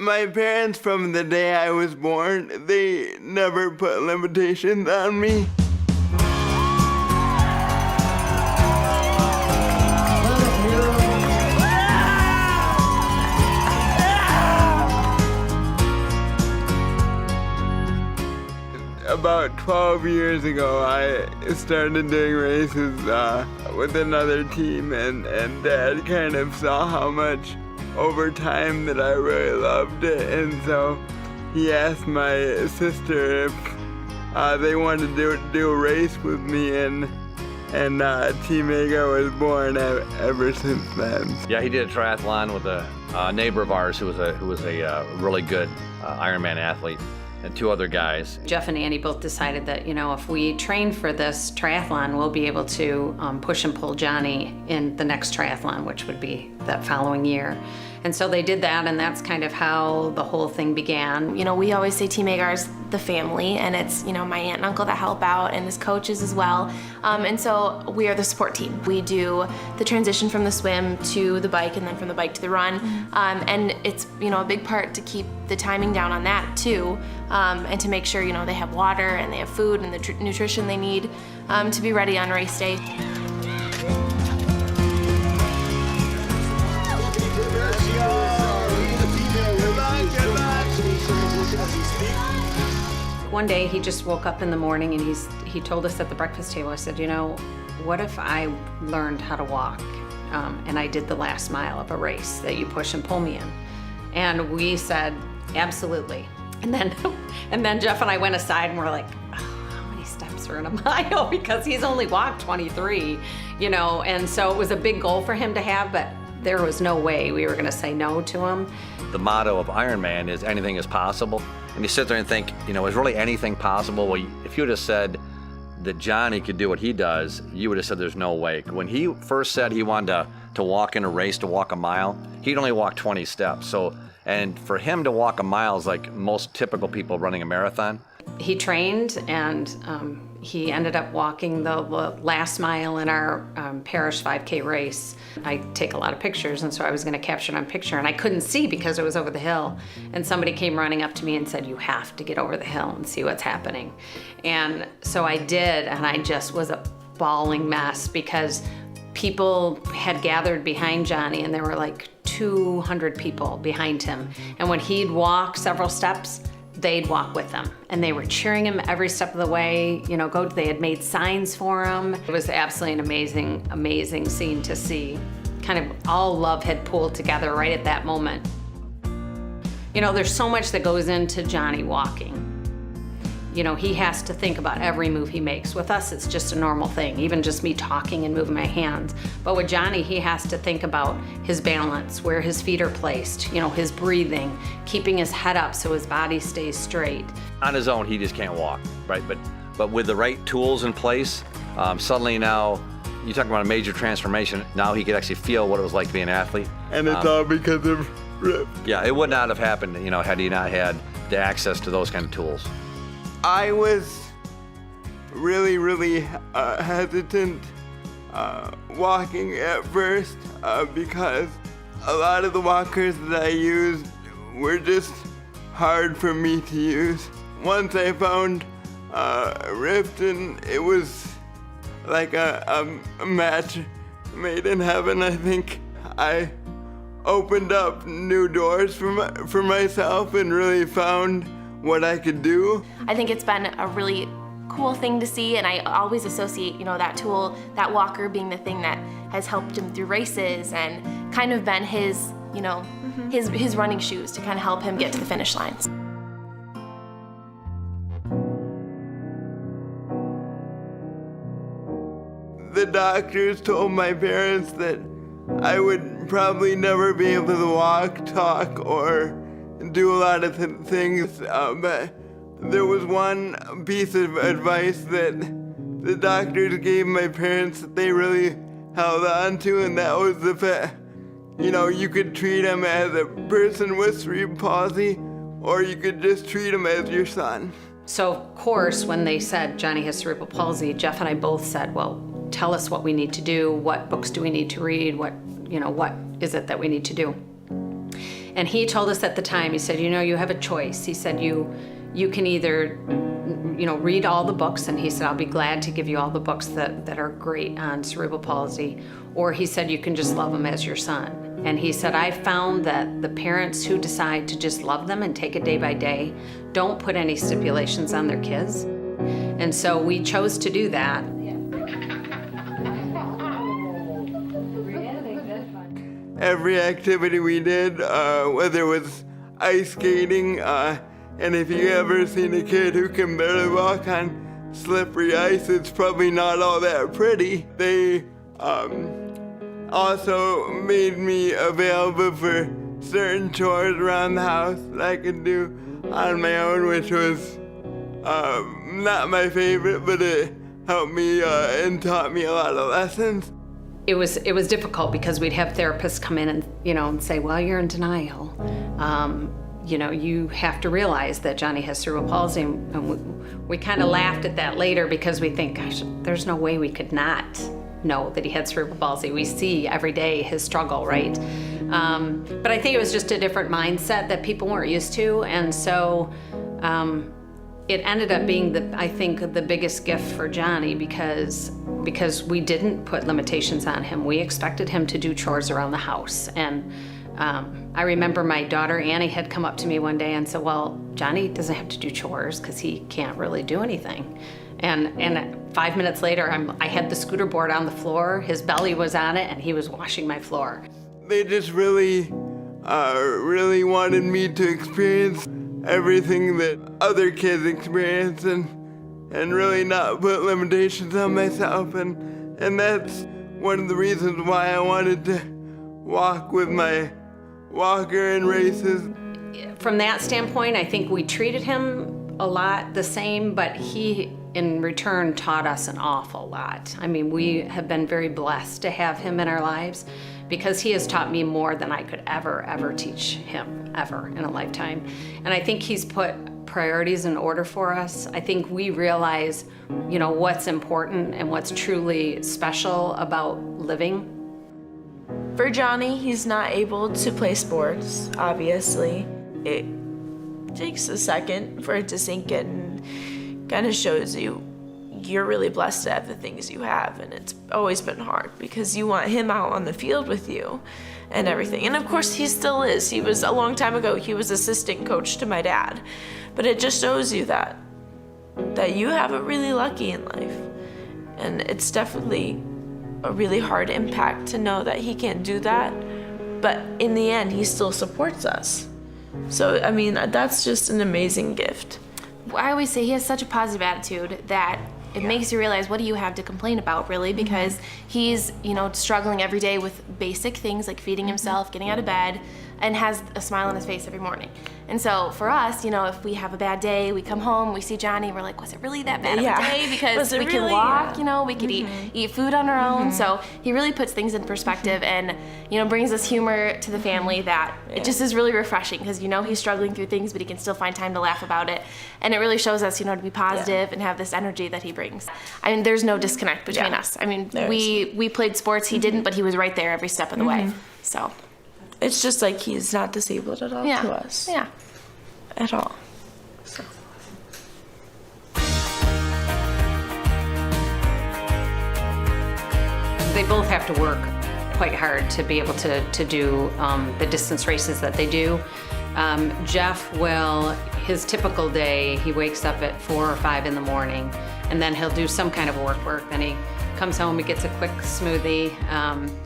My parents, from the day I was born, they never put limitations on me. About 12 years ago, I started doing races with another team, and Dad kind of saw how much over time that I really loved it, and so he asked my sister if they wanted to do a race with me, and Team Agar was born ever since then. Yeah, he did a triathlon with a neighbor of ours who was a really good Ironman athlete, and two other guys. Jeff and Annie both decided that, you know, if we train for this triathlon, we'll be able to push and pull Johnny in the next triathlon, which would be that following year. And so they did that, and that's kind of how the whole thing began. You know, we always say Team Agar's the family, and it's, you know, my aunt and uncle that help out, and his coaches as well. And so we are the support team. We do the transition from the swim to the bike, and then from the bike to the run. And it's, you know, a big part to keep the timing down on that too, and to make sure, you know, they have water and they have food and the nutrition they need to be ready on race day. One day he just woke up in the morning and he told us at the breakfast table, I said, you know, what if I learned how to walk and I did the last mile of a race that you push and pull me in? And we said, absolutely. And then Jeff and I went aside and we're like, oh, how many steps are in a mile? Because he's only walked 23, you know, and so it was a big goal for him to have, but there was no way we were gonna say no to him. The motto of Ironman is anything is possible. And you sit there and think, you know, is really anything possible? Well, if you would have said that Johnny could do what he does, you would have said there's no way. When he first said he wanted to walk in a race, to walk a mile, he'd only walk 20 steps. So, and for him to walk a mile is like most typical people running a marathon. He trained and he ended up walking the last mile in our parish 5K race. I take a lot of pictures, and so I was gonna capture it on picture, and I couldn't see because it was over the hill. And somebody came running up to me and said, you have to get over the hill and see what's happening. And so I did, and I just was a bawling mess because people had gathered behind Johnny, and there were like 200 people behind him. And when he'd walk several steps, they'd walk with him, and they were cheering him every step of the way. You know, they had made signs for him. It was absolutely an amazing, amazing scene to see. Kind of all love had pooled together right at that moment. You know, there's so much that goes into Johnny walking. You know, he has to think about every move he makes. With us, it's just a normal thing, even just me talking and moving my hands. But with Johnny, he has to think about his balance, where his feet are placed, you know, his breathing, keeping his head up so his body stays straight. On his own, he just can't walk, right? But with the right tools in place, suddenly now, you talk about a major transformation. Now he could actually feel what it was like to be an athlete. And it's all because of Rip. Yeah, it would not have happened, you know, had he not had the access to those kind of tools. I was really hesitant walking at first because a lot of the walkers that I used were just hard for me to use. Once I found Rifton, it was like a match made in heaven. I think I opened up new doors for myself and really found what I could do. I think it's been a really cool thing to see, and I always associate, you know, that tool, that walker being the thing that has helped him through races and kind of been his, you know, his running shoes to kind of help him get to the finish lines. The doctors told my parents that I would probably never be able to walk, talk, or do a lot of things, but there was one piece of advice that the doctors gave my parents that they really held on to, and that was the fact, you know, you could treat him as a person with cerebral palsy, or you could just treat him as your son. So of course, when they said Johnny has cerebral palsy, Jeff and I both said, well, tell us what we need to do, what books do we need to read, what is it that we need to do? And he told us at the time, he said, you know, you have a choice. He said, you can either, you know, read all the books, and he said, I'll be glad to give you all the books that are great on cerebral palsy, or he said, you can just love him as your son. And he said, I found that the parents who decide to just love them and take it day by day don't put any stipulations on their kids. And so we chose to do that. Every activity we did, whether it was ice skating, and if you ever seen a kid who can barely walk on slippery ice, it's probably not all that pretty. They also made me available for certain chores around the house that I could do on my own, which was not my favorite, but it helped me and taught me a lot of lessons. It was difficult because we'd have therapists come in and, you know, and say, well, you're in denial. You know, you have to realize that Johnny has cerebral palsy. And we kind of laughed at that later because we think, gosh, there's no way we could not know that he had cerebral palsy. We see every day his struggle, right? But I think it was just a different mindset that people weren't used to. And so it ended up being, I think, the biggest gift for Johnny because we didn't put limitations on him. We expected him to do chores around the house. And I remember my daughter Annie had come up to me one day and said, well, Johnny doesn't have to do chores because he can't really do anything. And 5 minutes later, I had the scooter board on the floor, his belly was on it, and he was washing my floor. They just really wanted me to experience everything that other kids experience and really not put limitations on myself. And that's one of the reasons why I wanted to walk with my walker in races. From that standpoint, I think we treated him a lot the same, but he, in return, taught us an awful lot. I mean, we have been very blessed to have him in our lives because he has taught me more than I could ever teach him, ever in a lifetime. And I think he's put priorities in order for us. I think we realize, you know, what's important and what's truly special about living. For Johnny, he's not able to play sports, obviously. It takes a second for it to sink in and kind of shows you you're really blessed to have the things you have, and it's always been hard because you want him out on the field with you and everything. And of course he still is. He was, a long time ago, he was assistant coach to my dad. But it just shows you that you have it really lucky in life. And it's definitely a really hard impact to know that he can't do that, but in the end he still supports us. So I mean, that's just an amazing gift. I always say he has such a positive attitude that it makes you realize, what do you have to complain about, really? Because he's, you know, struggling every day with basic things like feeding himself, getting out of bed, and has a smile on his face every morning. And so for us, you know, if we have a bad day, we come home, we see Johnny, we're like, was it really that bad of a day? Because we can walk, you know, we could eat food on our own. So he really puts things in perspective and, you know, brings us humor to the family that it just is really refreshing because, you know, he's struggling through things, but he can still find time to laugh about it. And it really shows us, you know, to be positive and have this energy that he brings. I mean, there's no disconnect between us. I mean, we played sports, he didn't, but he was right there every step of the way. So it's just like he's not disabled at all to us. Yeah. At all. So. They both have to work quite hard to be able to do the distance races that they do. Jeff will, his typical day, he wakes up at 4 or 5 in the morning, and then he'll do some kind of work. Then he comes home, he gets a quick smoothie,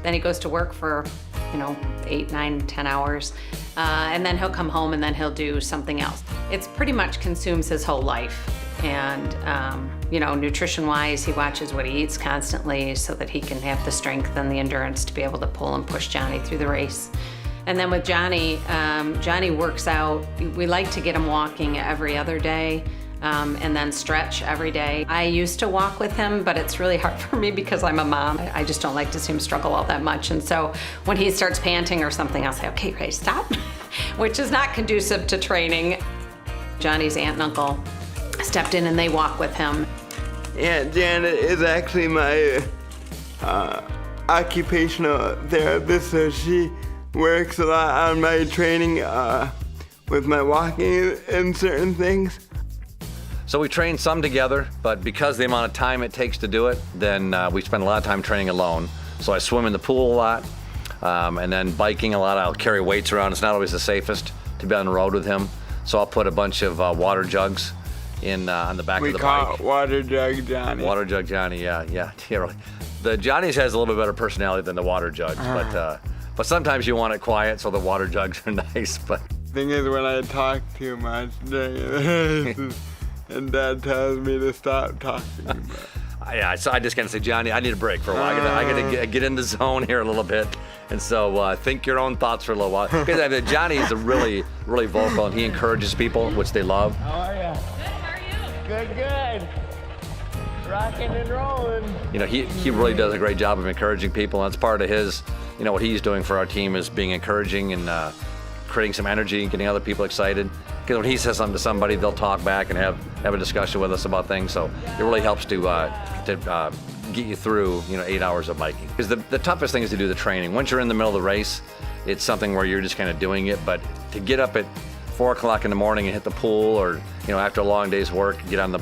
then he goes to work for, you know, 8, 9, 10 hours. And then he'll come home and then he'll do something else. It's pretty much consumes his whole life. And, you know, nutrition-wise, he watches what he eats constantly so that he can have the strength and the endurance to be able to pull and push Johnny through the race. And then with Johnny, Johnny works out. We like to get him walking every other day. And then stretch every day. I used to walk with him, but it's really hard for me because I'm a mom. I just don't like to see him struggle all that much. And so when he starts panting or something, I'll say, okay, Ray, stop, which is not conducive to training. Johnny's aunt and uncle stepped in and they walk with him. Aunt Janet is actually my occupational therapist, so she works a lot on my training with my walking and certain things. So we train some together, but because of the amount of time it takes to do it, then we spend a lot of time training alone. So I swim in the pool a lot, and then biking a lot. I'll carry weights around. It's not always the safest to be on the road with him. So I'll put a bunch of water jugs in on the back of the bike. We call it Water Jug Johnny. Water Jug Johnny, yeah. The Johnny's has a little bit better personality than the water jugs, but sometimes you want it quiet, so the water jugs are nice. But thing is, when I talk too much during the race, and Dad tells me to stop talking. Yeah, so I just gotta say, Johnny, I need a break for a while. I gotta get in the zone here a little bit, and so think your own thoughts for a little while. Because Johnny is really vocal, and he encourages people, which they love. How are you? Good, how are you? Good. Rocking and rolling. You know, he really does a great job of encouraging people, and that's part of his, you know, what he's doing for our team is being encouraging and creating some energy and getting other people excited. Because when he says something to somebody, they'll talk back and have a discussion with us about things. So it really helps to get you through, 8 hours of biking. Because the toughest thing is to do the training. Once you're in the middle of the race, it's something where you're just kind of doing it. But to get up at 4 o'clock in the morning and hit the pool, or after a long day's work, get on the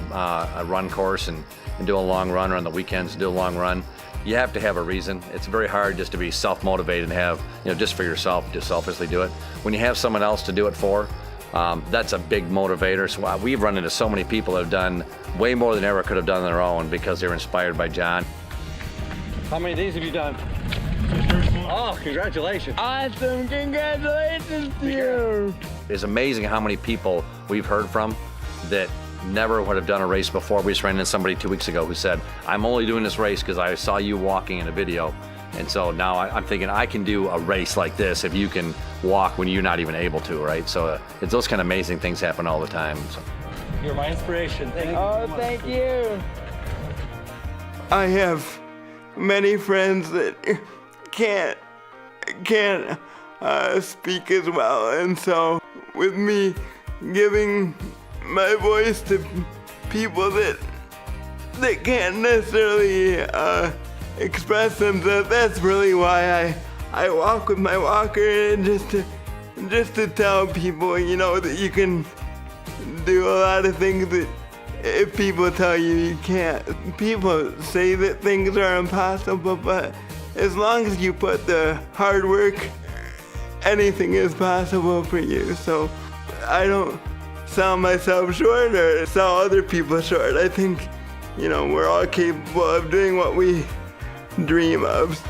a run course and do a long run, or on the weekends do a long run, you have to have a reason. It's very hard just to be self-motivated and have, just for yourself, to selfishly do it. When you have someone else to do it for, that's a big motivator. So we've run into so many people that have done way more than ever could have done on their own because they were inspired by John. How many of these have you done? Oh, congratulations. Awesome, congratulations to you. It's amazing how many people we've heard from that never would have done a race before. We just ran into somebody 2 weeks ago who said, I'm only doing this race because I saw you walking in a video. And so now I'm thinking I can do a race like this if you can walk when you're not even able to, right? So it's those kind of amazing things happen all the time. So. You're my inspiration. Thank you. Oh, thank you. I have many friends that can't speak as well, and so with me giving my voice to people that can't necessarily express themselves, that's really why I walk with my walker, and just to tell people, that you can do a lot of things that if people tell you you can't. People say that things are impossible, but as long as you put the hard work, anything is possible for you. So I don't sell myself short or sell other people short. I think, we're all capable of doing what we dream of.